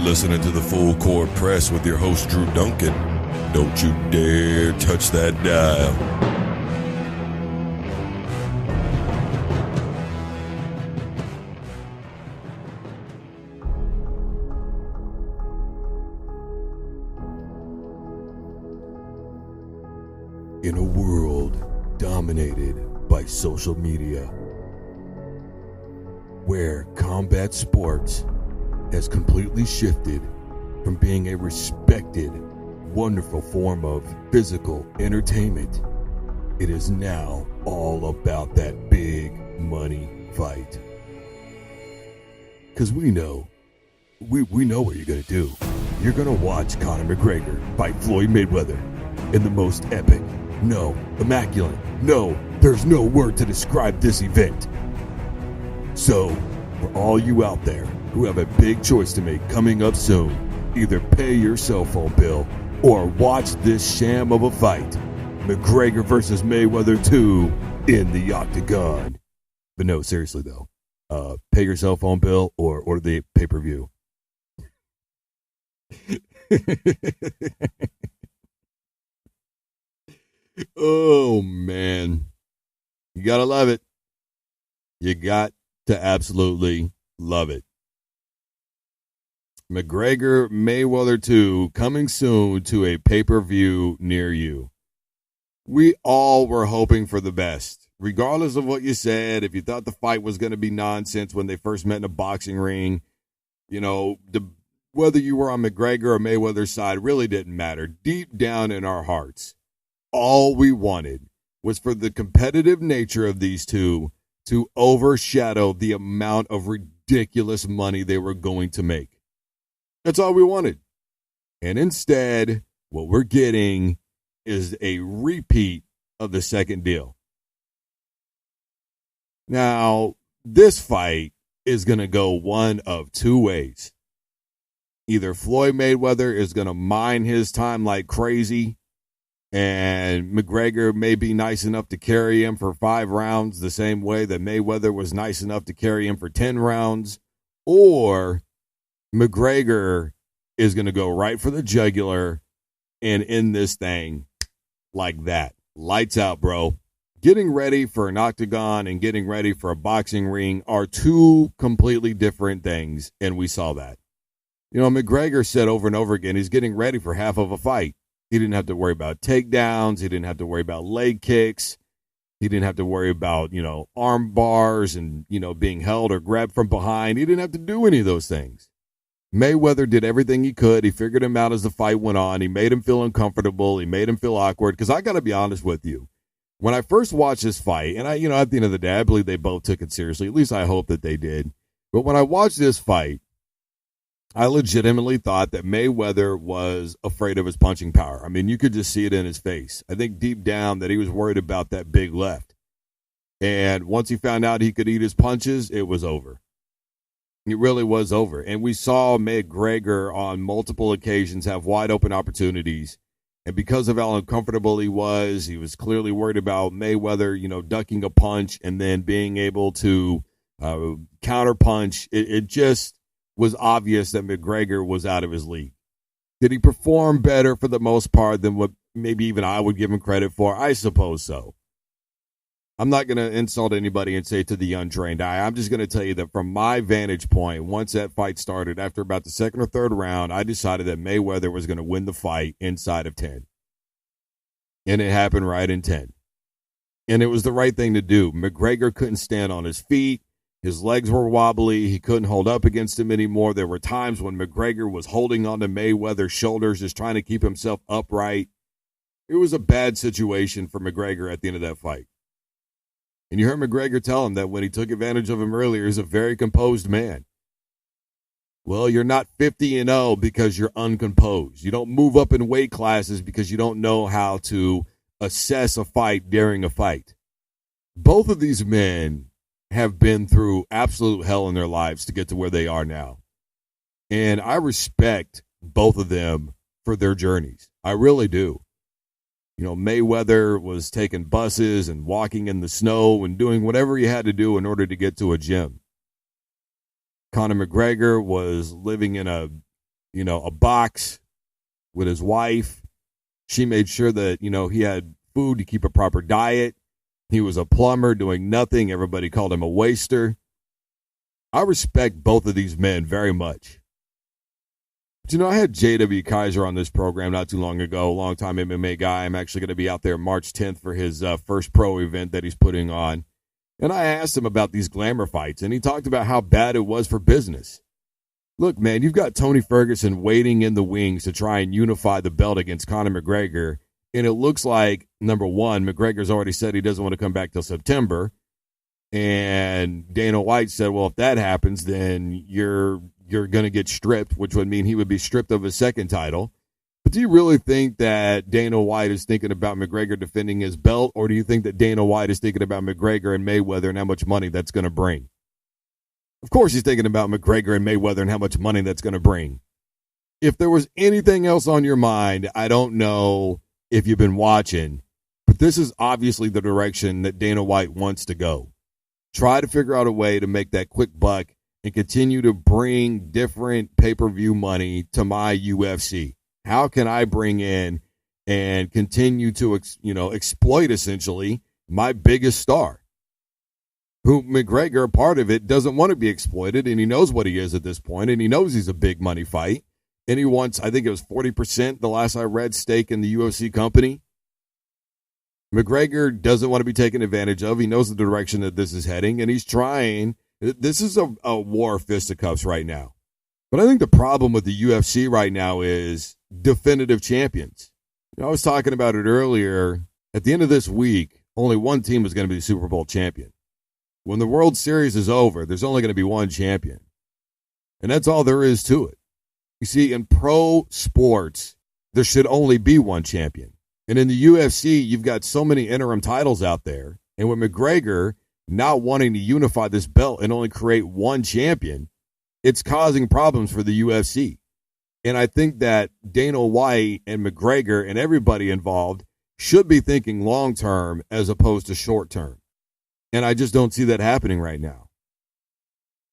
listening to the Full Court Press with your host, Drew Duncan. Don't you dare touch that dial. In a world dominated by social media, where combat sports has completely shifted from being a respected, wonderful form of physical entertainment, it is now all about that big money fight. Because we know what you're going to do. You're going to watch Conor-McGregor fight Floyd Mayweather in the most epic, no, immaculate, no, there's no word to describe this event. So, for all you out there who have a big choice to make coming up soon, either pay your cell phone bill or watch this sham of a fight, McGregor versus Mayweather 2 in the octagon. But no, seriously though, pay your cell phone bill or order the pay-per-view. Oh, man. You gotta love it. You got to absolutely love it. McGregor Mayweather 2 coming soon to a pay-per-view near you. We all were hoping for the best. Regardless of what you said, if you thought the fight was going to be nonsense when they first met in a boxing ring, you know, whether you were on McGregor or Mayweather's side really didn't matter. Deep down in our hearts, all we wanted was for the competitive nature of these two to overshadow the amount of ridiculous money they were going to make. That's all we wanted. And instead, what we're getting is a repeat of the second deal. Now, this fight is going to go one of two ways. Either Floyd Mayweather is going to mine his time like crazy, and McGregor may be nice enough to carry him for 5 rounds the same way that Mayweather was nice enough to carry him for 10 rounds. Or McGregor is going to go right for the jugular and end this thing like that. Lights out, bro. Getting ready for an octagon and getting ready for a boxing ring are two completely different things, and we saw that. You know, McGregor said over and over again he's getting ready for half of a fight. He didn't have to worry about takedowns. He didn't have to worry about leg kicks. He didn't have to worry about, arm bars and, being held or grabbed from behind. He didn't have to do any of those things. Mayweather did everything he could. He figured him out as the fight went on. He made him feel uncomfortable. He made him feel awkward. Because I got to be honest with you. When I first watched this fight, and at the end of the day, I believe they both took it seriously. At least I hope that they did. But when I watched this fight, I legitimately thought that Mayweather was afraid of his punching power. I mean, you could just see it in his face. I think deep down that he was worried about that big left. And once he found out he could eat his punches, it was over. It really was over. And we saw McGregor on multiple occasions have wide open opportunities. And because of how uncomfortable he was clearly worried about Mayweather, ducking a punch and then being able to counter punch. It just was obvious that McGregor was out of his league. Did he perform better for the most part than what maybe even I would give him credit for? I suppose so. I'm not going to insult anybody and say to the untrained eye. I'm just going to tell you that from my vantage point, once that fight started, after about the second or third round, I decided that Mayweather was going to win the fight inside of 10. And it happened right in 10. And it was the right thing to do. McGregor couldn't stand on his feet. His legs were wobbly. He couldn't hold up against him anymore. There were times when McGregor was holding on to Mayweather's shoulders, just trying to keep himself upright. It was a bad situation for McGregor at the end of that fight. And you heard McGregor tell him that when he took advantage of him earlier, he's a very composed man. Well, you're not 50-0 because you're uncomposed. You don't move up in weight classes because you don't know how to assess a fight during a fight. Both of these men have been through absolute hell in their lives to get to where they are now. And I respect both of them for their journeys. I really do. Mayweather was taking buses and walking in the snow and doing whatever he had to do in order to get to a gym. Conor McGregor was living in a a box with his wife. She made sure that, he had food to keep a proper diet. He was a plumber doing nothing. Everybody called him a waster. I respect both of these men very much. But, I had J.W. Kaiser on this program not too long ago, a long-time MMA guy. I'm actually going to be out there March 10th for his first pro event that he's putting on. And I asked him about these glamour fights, and he talked about how bad it was for business. Look, man, you've got Tony Ferguson waiting in the wings to try and unify the belt against Conor-McGregor, and it looks like, number one, McGregor's already said he doesn't want to come back till September, and Dana White said, well, if that happens, then you're going to get stripped, which would mean he would be stripped of his second title. But do you really think that Dana White is thinking about McGregor defending his belt, or do you think that Dana White is thinking about McGregor and Mayweather and how much money that's going to bring? Of course he's thinking about McGregor and Mayweather and how much money that's going to bring. If there was anything else on your mind, I don't know if you've been watching, but this is obviously the direction that Dana White wants to go. Try to figure out a way to make that quick buck and continue to bring different pay-per-view money to my UFC. How can I bring in and continue to, exploit essentially my biggest star? Who McGregor, part of it, doesn't want to be exploited, and he knows what he is at this point, and he knows he's a big money fight, and he wants, I think it was 40%, the last I read, stake in the UFC company. McGregor doesn't want to be taken advantage of. He knows the direction that this is heading, and he's trying. This is a war of fisticuffs right now. But I think the problem with the UFC right now is definitive champions. I was talking about it earlier. At the end of this week, only one team is going to be the Super Bowl champion. When the World Series is over, there's only going to be one champion. And that's all there is to it. You see, in pro sports, there should only be one champion. And in the UFC, you've got so many interim titles out there. And with McGregor not wanting to unify this belt and only create one champion, it's causing problems for the UFC. And I think that Dana White and McGregor and everybody involved should be thinking long-term as opposed to short-term. And I just don't see that happening right now.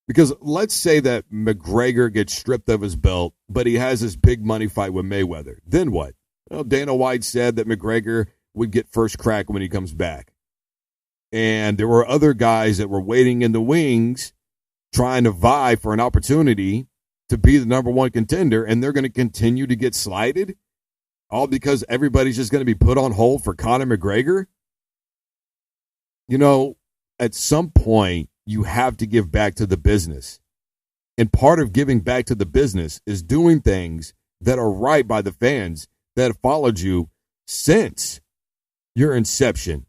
Because let's say that McGregor gets stripped of his belt, but he has this big money fight with Mayweather. Then what? Well, Dana White said that McGregor would get first crack when he comes back. And there were other guys that were waiting in the wings trying to vie for an opportunity to be the number one contender, and they're going to continue to get slighted? All because everybody's just going to be put on hold for Conor McGregor? At some point, you have to give back to the business. And part of giving back to the business is doing things that are right by the fans that have followed you since your inception.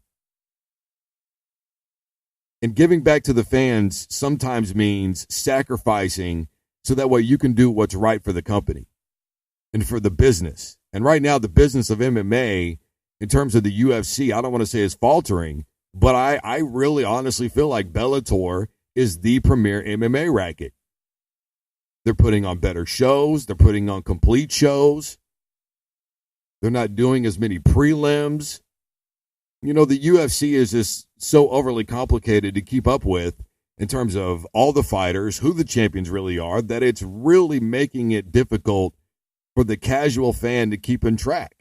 And giving back to the fans sometimes means sacrificing so that way you can do what's right for the company and for the business. And right now, the business of MMA, in terms of the UFC, I don't want to say is faltering, but I really honestly feel like Bellator is the premier MMA racket. They're putting on better shows. They're putting on complete shows. They're not doing as many prelims. The UFC is just so overly complicated to keep up with in terms of all the fighters, who the champions really are, that it's really making it difficult for the casual fan to keep in track.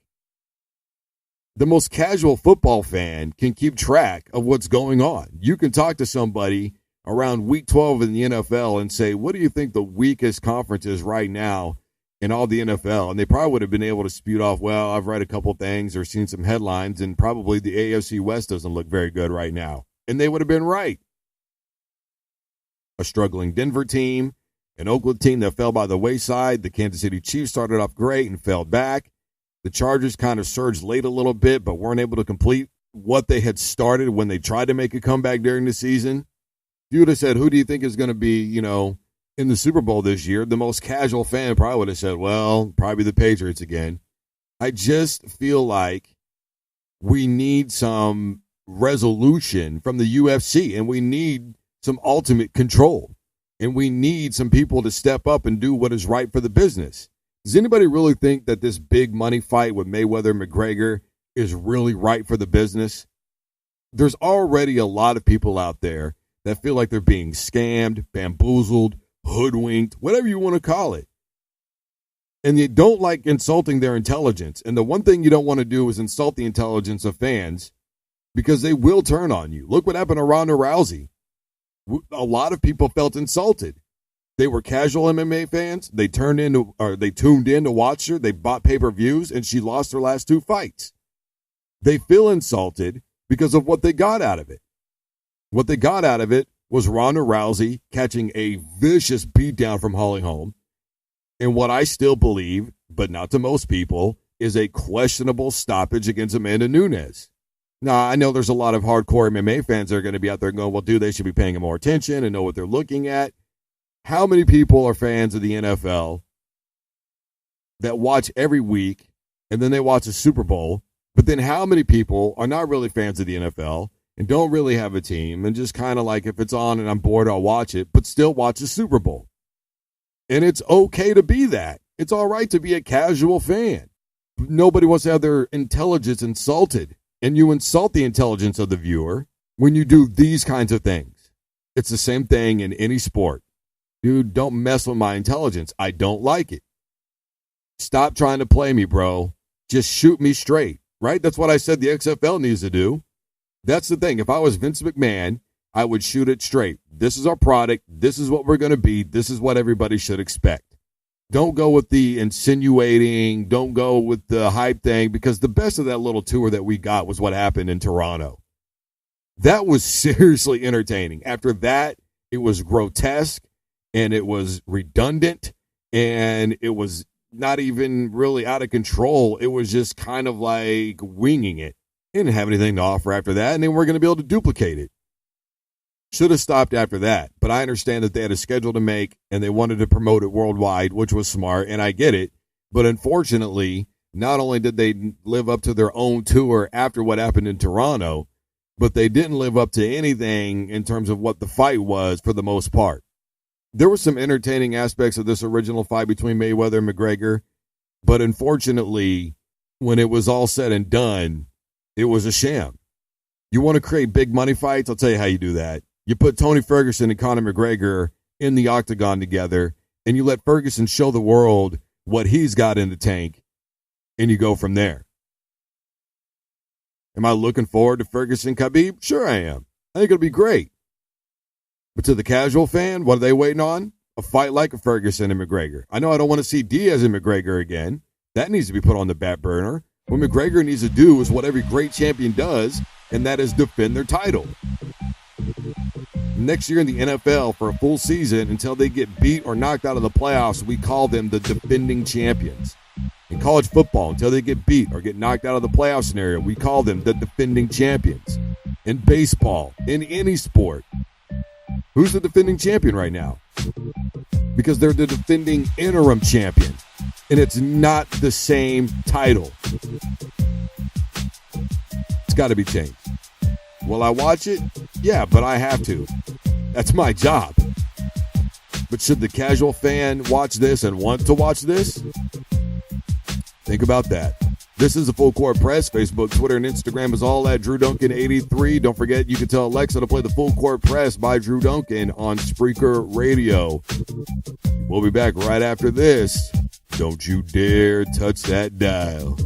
The most casual football fan can keep track of what's going on. You can talk to somebody around week 12 in the NFL and say, what do you think the weakest conference is right now in all the NFL? And they probably would have been able to spew off, well, I've read a couple things or seen some headlines, and probably the AFC West doesn't look very good right now. And they would have been right. A struggling Denver team, an Oakland team that fell by the wayside. The Kansas City Chiefs started off great and fell back. The Chargers kind of surged late a little bit, but weren't able to complete what they had started when they tried to make a comeback during the season. If you would have said, who do you think is going to be, in the Super Bowl this year? The most casual fan probably would have said, well, probably the Patriots again. I just feel like we need some resolution from the UFC, and we need some ultimate control, and we need some people to step up and do what is right for the business. Does anybody really think that this big money fight with Mayweather and McGregor is really right for the business? There's already a lot of people out there that feel like they're being scammed, bamboozled, hoodwinked, whatever you want to call it. And you don't like insulting their intelligence. And the one thing you don't want to do is insult the intelligence of fans because they will turn on you. Look what happened to Ronda Rousey. A lot of people felt insulted. They were casual MMA fans. They tuned in to watch her. They bought pay-per-views, and she lost her last 2 fights. They feel insulted because of what they got out of it. What they got out of it was Ronda Rousey catching a vicious beatdown from Holly Holm. And what I still believe, but not to most people, is a questionable stoppage against Amanda Nunes. Now, I know there's a lot of hardcore MMA fans that are going to be out there going, well, dude, they should be paying more attention and know what they're looking at. How many people are fans of the NFL that watch every week and then they watch a Super Bowl? But then how many people are not really fans of the NFL and don't really have a team and just kind of like, if it's on and I'm bored, I'll watch it, but still watch the Super Bowl? And it's okay to be that. It's all right to be a casual fan. Nobody wants to have their intelligence insulted. And you insult the intelligence of the viewer when you do these kinds of things. It's the same thing in any sport. Dude, don't mess with my intelligence. I don't like it. Stop trying to play me, bro. Just shoot me straight, right? That's what I said the XFL needs to do. That's the thing. If I was Vince McMahon, I would shoot it straight. This is our product. This is what we're going to be. This is what everybody should expect. Don't go with the insinuating. Don't go with the hype thing, because the best of that little tour that we got was what happened in Toronto. That was seriously entertaining. After that, it was grotesque and it was redundant and it was not even really out of control. It was just kind of like winging it. It didn't have anything to offer after that, and they weren't going to be able to duplicate it. Should have stopped after that, but I understand that they had a schedule to make and they wanted to promote it worldwide, which was smart, and I get it. But unfortunately, not only did they live up to their own tour after what happened in Toronto, but they didn't live up to anything in terms of what the fight was for the most part. There were some entertaining aspects of this original fight between Mayweather and McGregor, but unfortunately, when it was all said and done, it was a sham. You want to create big money fights? I'll tell you how you do that. You put Tony Ferguson and Conor-McGregor in the octagon together, and you let Ferguson show the world what he's got in the tank, and you go from there. Am I looking forward to Ferguson Khabib? Sure I am. I think it'll be great. But to the casual fan, what are they waiting on? A fight like a Ferguson and McGregor. I know I don't want to see Diaz and McGregor again. That needs to be put on the back burner. What McGregor needs to do is what every great champion does, and that is defend their title. Next year in the NFL, for a full season, until they get beat or knocked out of the playoffs, we call them the defending champions. In college football, until they get beat or get knocked out of the playoff scenario, we call them the defending champions. In baseball, in any sport, who's the defending champion right now? Because they're the defending interim champion, and it's not the same title. It's got to be changed. Will I watch it? Yeah, but I have to. That's my job. But should the casual fan watch this and want to watch this? Think about that. This is the Full Court Press. Facebook, Twitter, and Instagram is all at Drew Duncan 83. Don't forget, you can tell Alexa to play the Full Court Press by Drew Duncan on Spreaker Radio. We'll be back right after this. Don't you dare touch that dial.